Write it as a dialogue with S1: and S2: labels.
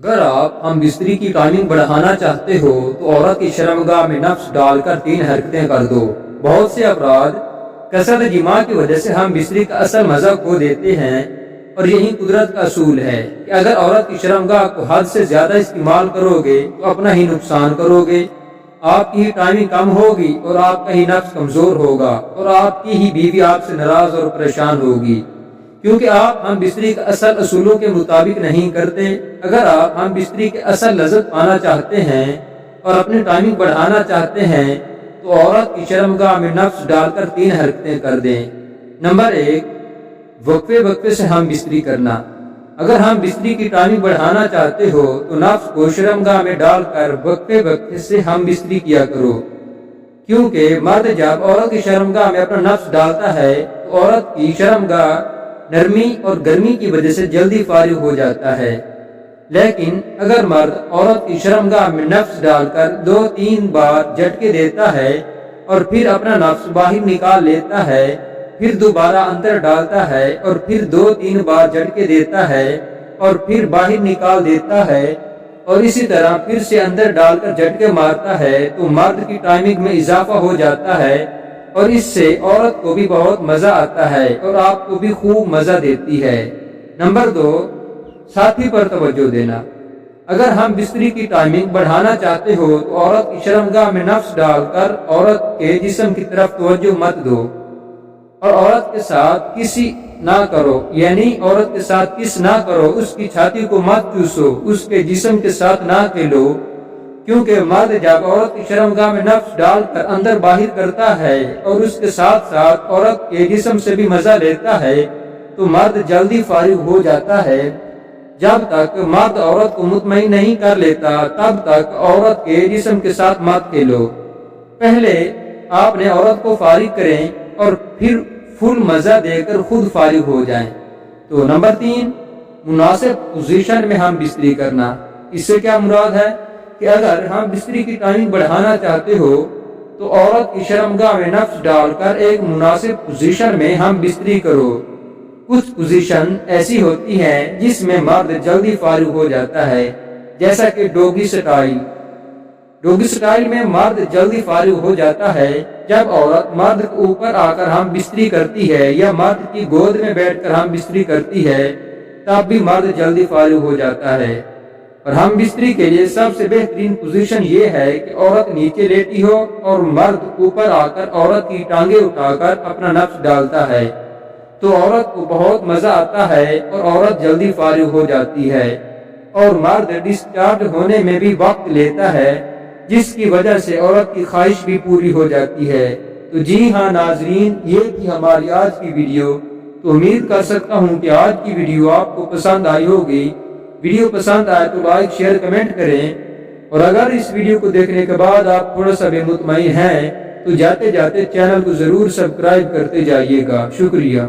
S1: اگر آپ ہم بستری کی ٹائمنگ بڑھانا چاہتے ہو تو عورت کی شرمگاہ میں نفس ڈال کر 3 حرکتیں کر دو۔ بہت سے افراد کثرت جماع کی وجہ سے ہم بستری کا اصل مزہ کھو دیتے ہیں، اور یہی قدرت کا اصول ہے کہ اگر عورت کی شرمگاہ کو حد سے زیادہ استعمال کرو گے تو اپنا ہی نقصان کرو گے۔ آپ کی ہی ٹائمنگ کم ہوگی اور آپ کا ہی نفس کمزور ہوگا، اور آپ کی ہی بیوی آپ سے ناراض اور پریشان ہوگی، کیونکہ آپ ہم بستری کے اصل اصولوں کے مطابق نہیں کرتے۔ اگر آپ ہم بستری کے اصل لذت پانا چاہتے ہیں اور اپنی ٹائمنگ بڑھانا چاہتے ہیں تو عورت کی شرمگاہ میں نفس ڈال کر 3 حرکتیں کر دیں۔ نمبر 1، وقفے وقفے سے ہم بستری کرنا۔ اگر ہم بستری کی ٹائمنگ بڑھانا چاہتے ہو تو نفس کو شرمگاہ میں ڈال کر وقفے وقفے سے ہم بستری کیا کرو، کیونکہ مرد جب عورت کی شرمگاہ میں اپنا نفس ڈالتا ہے تو عورت کی شرمگاہ نرمی اور گرمی کی وجہ سے جلدی فارغ ہو جاتا ہے، لیکن اگر مرد عورت کی شرمگاہ میں نفس ڈال کر 2-3 بار جھٹکے دیتا ہے اور پھر اپنا نفس باہر نکال لیتا ہے، پھر دوبارہ اندر ڈالتا ہے اور پھر 2-3 بار جھٹکے دیتا ہے اور پھر باہر نکال دیتا ہے، اور اسی طرح پھر سے اندر ڈال کر جھٹکے مارتا ہے، تو مرد کی ٹائمنگ میں اضافہ ہو جاتا ہے، اور اس سے عورت کو بھی بہت مزہ آتا ہے اور آپ کو بھی خوب مزہ دیتی ہے۔ نمبر 2، ساتھی پر توجہ دینا۔ اگر ہم بستری کی ٹائمنگ بڑھانا چاہتے ہو تو عورت کی شرمگاہ میں نفس ڈال کر عورت کے جسم کی طرف توجہ مت دو، اور عورت کے ساتھ کسی نہ کرو، یعنی عورت کے ساتھ کس نہ کرو، اس کی چھاتی کو مت چوسو، اس کے جسم کے ساتھ نہ کھیلو، کیونکہ مرد جب عورت کی شرمگاہ میں نفس ڈال کر اندر باہر کرتا ہے اور اس کے ساتھ ساتھ عورت کے جسم سے بھی مزہ لیتا ہے تو مرد جلدی فارغ ہو جاتا ہے۔ جب تک مرد عورت کو مطمئن نہیں کر لیتا تب تک عورت کے جسم کے ساتھ مت کھیلو۔ پہلے آپ نے عورت کو فارغ کریں اور پھر فل مزہ دے کر خود فارغ ہو جائیں۔ تو نمبر 3، مناسب پوزیشن میں ہم بستری کرنا۔ اس سے کیا مراد ہے کہ اگر ہم بستری کی ٹائمنگ بڑھانا چاہتے ہو تو عورت کی شرمگاہ میں نفس ڈال کر ایک مناسب پوزیشن میں ہم بستری کرو۔ کچھ پوزیشن ایسی ہوتی ہیں جس میں مرد جلدی فارغ ہو جاتا ہے، جیسا کہ ڈوگی سٹائل۔ ڈوگی سٹائل میں مرد جلدی فارغ ہو جاتا ہے جب عورت مرد کے اوپر آ کر ہم بستری کرتی ہے یا مرد کی گود میں بیٹھ کر ہم بستری کرتی ہے، تب بھی مرد جلدی فارغ ہو جاتا ہے۔ اور ہم بستری کے لیے سب سے بہترین پوزیشن یہ ہے کہ عورت نیچے لیٹی ہو اور مرد اوپر آ کر عورت کی ٹانگیں اٹھا کر اپنا نفس ڈالتا ہے، تو عورت کو بہت مزہ آتا ہے اور عورت جلدی فارغ ہو جاتی ہے، اور مرد ڈسچارج ہونے میں بھی وقت لیتا ہے، جس کی وجہ سے عورت کی خواہش بھی پوری ہو جاتی ہے۔ تو جی ہاں ناظرین، یہ تھی ہماری آج کی ویڈیو۔ تو امید کر سکتا ہوں کہ آج کی ویڈیو آپ کو پسند آئی ہوگی۔ ویڈیو پسند آئے تو لائک شیئر کمنٹ کریں، اور اگر اس ویڈیو کو دیکھنے کے بعد آپ تھوڑا سا بے مطمئن ہیں تو جاتے جاتے چینل کو ضرور سبسکرائب کرتے جائیے گا۔ شکریہ۔